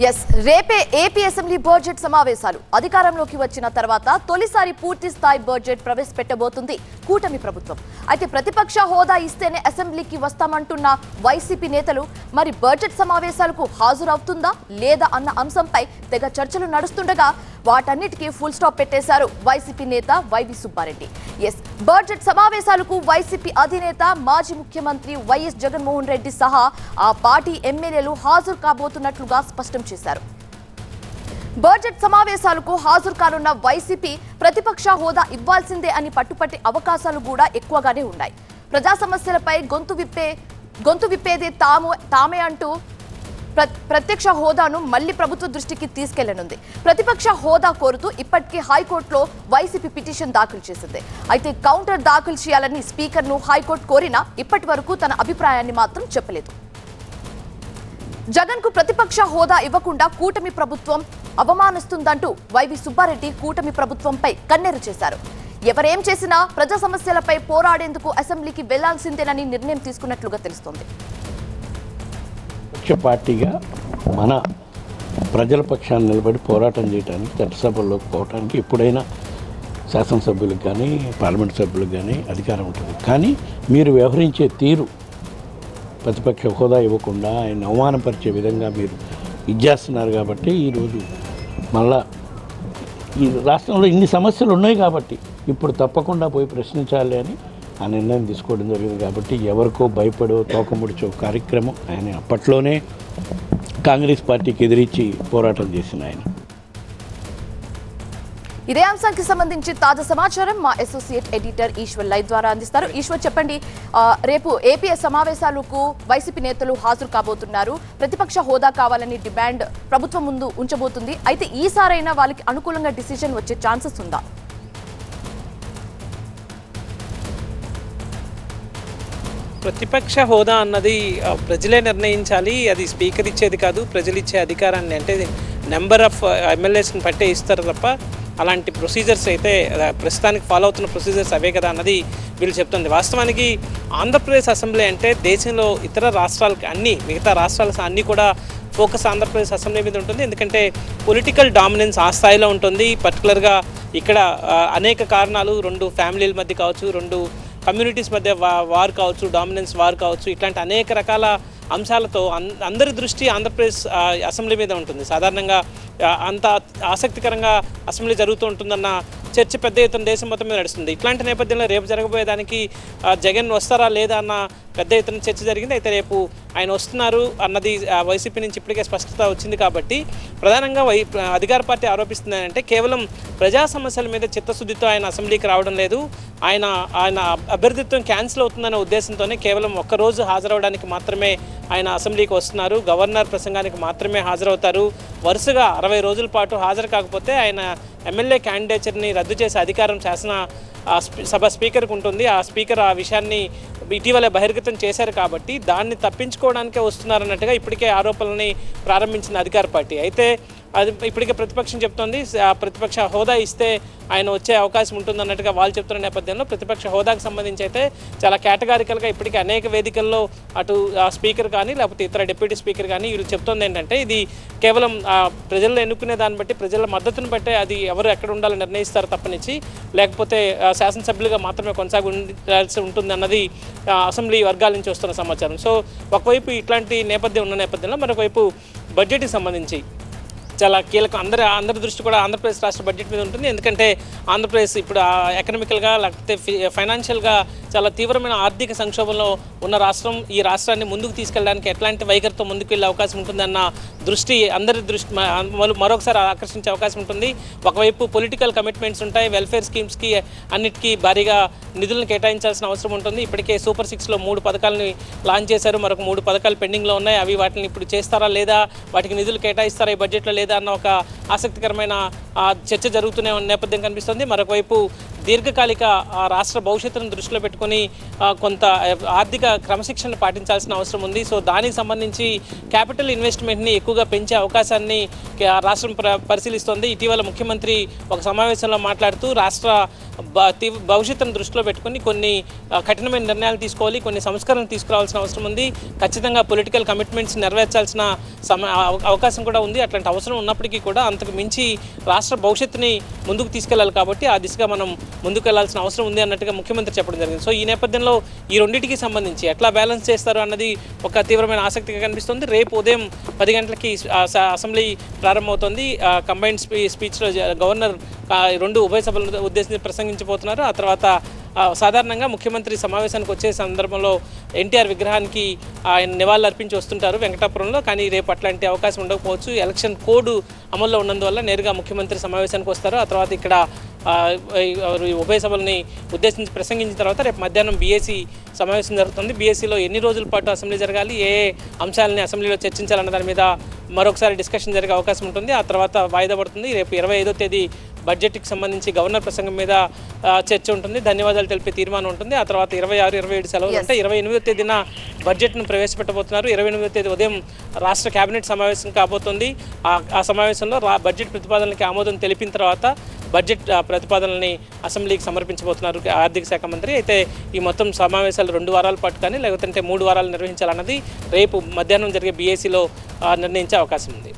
Yes రేపే AP assembly budget సమావేశాలు అధికారంలోకి వచ్చిన తర్వాత తొలిసారి పూర్తి స్థాయి బడ్జెట్ ప్రవేశపెట్టబోతుంది కూటమి ప్రభుత్వం. అయితే ప్రతిపక్ష హోదా ఇస్తేనే అసెంబ్లీకి వస్తామంటున్న వైసీపీ నేతలు మరి బడ్జెట్ సమావేశాలకు హాజరవుతుందా లేదా అన్న అంశంపై తెగ చర్చలు నడుస్తుండగా వాటన్నిటికీ ఫుల్ స్టాప్ పెట్టేశారు వైసీపీ నేత వైవి సుబ్బారెడ్డి. ఎస్ బడ్జెట్ సమావేశాలకు వైసీపీ అధినేత మాజీ ముఖ్యమంత్రి వైఎస్ జగన్మోహన్ రెడ్డి సహా ఆ పార్టీ ఎమ్మెల్యేలు హాజరు కాబోతున్నట్లుగా స్పష్టం చేశారు. బడ్జెట్ సమావేశాలకు హాజరు కానున్న వైసీపీ ప్రతిపక్ష హోదా ఇవ్వాల్సిందే అని పట్టుపట్టే అవకాశాలు కూడా ఎక్కువగానే ఉన్నాయి. ప్రజా సమస్యలపై గొంతు విప్పేదే తామే అంటూ ప్రత్యక్ష హోదాను మళ్లీ ప్రభుత్వ దృష్టికి తీసుకెళ్లనుంది. ప్రతిపక్ష హోదా కోరుతూ ఇప్పటికే హైకోర్టులో వైసీపీ పిటిషన్ దాఖలు చేసింది. అయితే కౌంటర్ దాఖలు చేయాలని స్పీకర్ను హైకోర్టు కోరినా ఇప్పటి వరకు తన అభిప్రాయాన్ని మాత్రం చెప్పలేదు. జగన్ కు ప్రతిపక్ష హోదా ఇవ్వకుండా కూటమి ప్రభుత్వం అవమానిస్తుందంటూ వైవి సుబ్బారెడ్డి కూటమి ప్రభుత్వంపై కన్నెరు చేశారు. ఎవరేం చేసినా ప్రజా సమస్యలపై పోరాడేందుకు అసెంబ్లీకి వెళ్లాల్సిందేనని నిర్ణయం తీసుకున్నట్లుగా తెలుస్తోంది. పక్ష పార్టీగా మన ప్రజల పక్షాన్ని నిలబడి పోరాటం చేయడానికి చట్టసభల్లోకి పోవడానికి ఎప్పుడైనా శాసనసభ్యులకు కానీ పార్లమెంట్ సభ్యులకు కానీ అధికారం ఉంటుంది. కానీ మీరు వ్యవహరించే తీరు ప్రతిపక్ష హోదా ఇవ్వకుండా ఆయన అవమానపరిచే విధంగా మీరు ఇచ్చేస్తున్నారు. కాబట్టి ఈరోజు మళ్ళా ఈ రాష్ట్రంలో ఇన్ని సమస్యలు ఉన్నాయి కాబట్టి ఇప్పుడు తప్పకుండా పోయి ప్రశ్నించాలి అని ఆ నిర్ణయం తీసుకోవడం జరిగింది. కాబట్టి ఎవరికో భయపడో తోకముడిచో కార్యక్రమం ఆయన అప్పట్లోనే కాంగ్రెస్ పార్టీకి ఎదిరించి పోరాటం చేసిన ఆయన. ఇదే అంశానికి సంబంధించి తాజా సమాచారం మా అసోసియేట్ ఎడిటర్ ఈశ్వర్ లైవ్ ద్వారా అందిస్తారు. ఈశ్వర్ చెప్పండి, రేపు ఏపీ సమావేశాలకు వైసీపీ నేతలు హాజరు కాబోతున్నారు. ప్రతిపక్ష హోదా కావాలని డిమాండ్ ప్రభుత్వం ముందు ఉంచబోతుంది. అయితే ఈసారైనా వాళ్ళకి అనుకూలంగా డిసిజన్ వచ్చే ఛాన్సెస్ ఉందా? ప్రతిపక్ష హోదా అన్నది ప్రజలే నిర్ణయించాలి. అది స్పీకర్ ఇచ్చేది కాదు, ప్రజలు ఇచ్చే అధికారాన్ని అంటే నెంబర్ ఆఫ్ ఎమ్మెల్యేస్ని పట్టే ఇస్తారు తప్ప అలాంటి ప్రొసీజర్స్ అయితే ప్రస్తుతానికి ఫాలో అవుతున్న ప్రొసీజర్స్ అవే కదా అన్నది వీళ్ళు చెప్తుంది. వాస్తవానికి ఆంధ్రప్రదేశ్ అసెంబ్లీ అంటే దేశంలో ఇతర రాష్ట్రాలకి మిగతా రాష్ట్రాల అన్నీ కూడా ఫోకస్ ఆంధ్రప్రదేశ్ అసెంబ్లీ మీద ఉంటుంది. ఎందుకంటే పొలిటికల్ డామినెన్స్ ఆ స్థాయిలో ఉంటుంది. పర్టికులర్గా ఇక్కడ అనేక కారణాలు, రెండు ఫ్యామిలీల మధ్య కావచ్చు, రెండు కమ్యూనిటీస్ మధ్య వార్ కావచ్చు, డామినెన్స్ వార్ కావచ్చు, ఇట్లాంటి అనేక రకాల అంశాలతో అందరి దృష్టి ఆంధ్రప్రదేశ్ అసెంబ్లీ మీద ఉంటుంది. సాధారణంగా అంత ఆసక్తికరంగా అసెంబ్లీ జరుగుతూ ఉంటుందన్న చర్చ పెద్ద ఎత్తున దేశం మొత్తం మీద నడుస్తుంది. ఇట్లాంటి నేపథ్యంలో రేపు జరగబోయేదానికి జగన్ వస్తారా లేదా అన్న పెద్ద ఎత్తున చర్చ జరిగింది. అయితే రేపు ఆయన వస్తున్నారు అన్నది వైసీపీ నుంచి ఇప్పటికే స్పష్టత వచ్చింది. కాబట్టి ప్రధానంగా అధికార పార్టీ ఆరోపిస్తుందంటే కేవలం ప్రజా సమస్యల మీద చిత్తశుద్ధితో ఆయన అసెంబ్లీకి రావడం లేదు, ఆయన అభ్యర్థిత్వం క్యాన్సిల్ అవుతుందనే ఉద్దేశంతోనే కేవలం ఒక్కరోజు హాజరవడానికి మాత్రమే ఆయన అసెంబ్లీకి వస్తున్నారు. గవర్నర్ ప్రసంగానికి మాత్రమే హాజరవుతారు. వరుసగా 60 రోజుల పాటు హాజరు కాకపోతే ఆయన ఎమ్మెల్యే క్యాండిడేచర్ని రద్దు చేసే అధికారం శాసన సభ స్పీకర్కి ఉంటుంది. ఆ స్పీకర్ ఆ విషయాన్ని ఇటీవలే బహిర్గతం చేశారు. కాబట్టి దాన్ని తప్పించుకోవడానికే వస్తున్నారన్నట్టుగా ఇప్పటికే ఆరోపణలని ప్రారంభించింది అధికార పార్టీ. అయితే అది ఇప్పటికే ప్రతిపక్షం చెప్తోంది ప్రతిపక్ష హోదా ఇస్తే ఆయన వచ్చే అవకాశం ఉంటుందన్నట్టుగా వాళ్ళు చెప్తున్న నేపథ్యంలో ప్రతిపక్ష హోదాకు సంబంధించి అయితే చాలా కేటగారికల్గా ఇప్పటికే అనేక వేదికల్లో అటు స్పీకర్ కానీ లేకపోతే ఇతర డిప్యూటీ స్పీకర్ కానీ వీళ్ళు చెప్తోంది ఏంటంటే ఇది కేవలం ప్రజల్లో ఎన్నుకునే దాన్ని బట్టి, ప్రజల మద్దతును బట్టే అది ఎవరు ఎక్కడ ఉండాలో నిర్ణయిస్తారు తప్పనిచ్చి, లేకపోతే శాసనసభ్యులుగా మాత్రమే కొనసాగాల్సి ఉంటుంది అన్నది అసెంబ్లీ వర్గాల నుంచి వస్తున్న సమాచారం. సో ఒకవైపు ఇట్లాంటి నేపథ్యం ఉన్న నేపథ్యంలో మరొకవైపు బడ్జెట్కి సంబంధించి చాలా కీలకం. అందరి దృష్టి కూడా ఆంధ్రప్రదేశ్ రాష్ట్ర బడ్జెట్ మీద ఉంటుంది. ఎందుకంటే ఆంధ్రప్రదేశ్ ఇప్పుడు ఎకనామికల్గా లేకపోతే ఫైనాన్షియల్గా చాలా తీవ్రమైన ఆర్థిక సంక్షోభంలో ఉన్న రాష్ట్రం. ఈ రాష్ట్రాన్ని ముందుకు తీసుకెళ్ళడానికి ఎట్లాంటి వైఖరితో ముందుకు వెళ్ళే అవకాశం ఉంటుందన్న దృష్టి అందరి దృష్టి మరొకసారి ఆకర్షించే అవకాశం ఉంటుంది. ఒకవైపు పొలిటికల్ కమిట్మెంట్స్ ఉంటాయి, వెల్ఫేర్ స్కీమ్స్కి అన్నిటికీ భారీగా నిధులను కేటాయించాల్సిన అవసరం ఉంటుంది. ఇప్పటికే సూపర్ 6లో 3 పథకాలని లాంచ్ చేశారు, మరొక 3 పథకాలు పెండింగ్లో ఉన్నాయి. వాటిని ఇప్పుడు చేస్తారా లేదా, వాటికి నిధులు కేటాయిస్తారా ఈ బడ్జెట్లో లేదా అన్న ఒక ఆసక్తికరమైన చర్చ జరుగుతూనే ఉన్న నేపథ్యం కనిపిస్తుంది. మరొకవైపు దీర్ఘకాలిక రాష్ట్ర భవిష్యత్తును దృష్టిలో పెట్టుకుని కొంత ఆర్థిక క్రమశిక్షణ పాటించాల్సిన అవసరం ఉంది. సో దానికి సంబంధించి క్యాపిటల్ ఇన్వెస్ట్మెంట్ని ఎక్కువగా పెంచే అవకాశాన్ని రాష్ట్రం పరిశీలిస్తోంది. ఇటీవల ముఖ్యమంత్రి ఒక సమావేశంలో మాట్లాడుతూ రాష్ట్ర భవిష్యత్తును దృష్టిలో పెట్టుకొని కొన్ని కఠినమైన నిర్ణయాలు తీసుకోవాలి, కొన్ని సంస్కరణలు తీసుకురావాల్సిన అవసరం ఉంది. ఖచ్చితంగా పొలిటికల్ కమిట్మెంట్స్ నెరవేర్చాల్సిన అవకాశం కూడా ఉంది. అట్లాంటి అవసరం ఉన్నప్పటికీ కూడా అంతకు మించి రాష్ట్ర భవిష్యత్తుని ముందుకు తీసుకెళ్లాలి కాబట్టి ఆ దిశగా మనం ముందుకు వెళ్లాల్సిన అవసరం ఉంది అన్నట్టుగా ముఖ్యమంత్రి చెప్పడం జరిగింది. సో ఈ నేపథ్యంలో ఈ రెండింటికి సంబంధించి ఎట్లా బ్యాలెన్స్ చేస్తారు అన్నది ఒక తీవ్రమైన ఆసక్తిగా కనిపిస్తుంది. రేపు ఉదయం 10 గంటలకి అసెంబ్లీ ప్రారంభమవుతుంది. కంబైన్డ్ స్పీచ్లో గవర్నర్ 2 ఉభయ సభలను ఉద్దేశించి ప్రసంగించబోతున్నారు. ఆ తర్వాత సాధారణంగా ముఖ్యమంత్రి సమావేశానికి వచ్చే సందర్భంలో ఎన్టీఆర్ విగ్రహానికి ఆయన నివాళులు అర్పించి వస్తుంటారు వెంకటాపురంలో. కానీ రేపు అట్లాంటి అవకాశం ఉండకపోవచ్చు. ఎలక్షన్ కోడ్ అమల్లో ఉన్నందువల్ల నేరుగా ముఖ్యమంత్రి సమావేశానికి వస్తారు. ఆ తర్వాత ఇక్కడ ఉభయ సభల్ని ఉద్దేశించి ప్రసంగించిన తర్వాత రేపు మధ్యాహ్నం బీఏసీ సమావేశం జరుగుతుంది. బీఏసీలో ఎన్ని రోజుల పాటు అసెంబ్లీ జరగాలి, ఏ అంశాలని అసెంబ్లీలో చర్చించాలన్న దాని మీద మరొకసారి డిస్కషన్ జరిగే అవకాశం ఉంటుంది. ఆ తర్వాత వాయిదా పడుతుంది. రేపు 25వ తేదీ బడ్జెట్కి సంబంధించి గవర్నర్ ప్రసంగం మీద చర్చ ఉంటుంది, ధన్యవాదాలు తెలిపే తీర్మానం ఉంటుంది. ఆ తర్వాత 26, 27 సెలవులు ఉంటాయి. 28వ తేదీన బడ్జెట్ను ప్రవేశపెట్టబోతున్నారు. 28వ తేదీ ఉదయం రాష్ట్ర కేబినెట్ సమావేశం కాబోతుంది. ఆ సమావేశంలో బడ్జెట్ ప్రతిపాదనలకి ఆమోదం తెలిపిన తర్వాత బడ్జెట్ ప్రతిపాదనల్ని అసెంబ్లీకి సమర్పించబోతున్నారు ఆర్థిక శాఖ మంత్రి. అయితే ఈ మొత్తం సమావేశాలు 2 వారాల పాటు కానీ లేకపోతే 3 వారాలు నిర్వహించాలన్నది రేపు మధ్యాహ్నం జరిగే బీఏసీలో నిర్ణయించే అవకాశం ఉంది.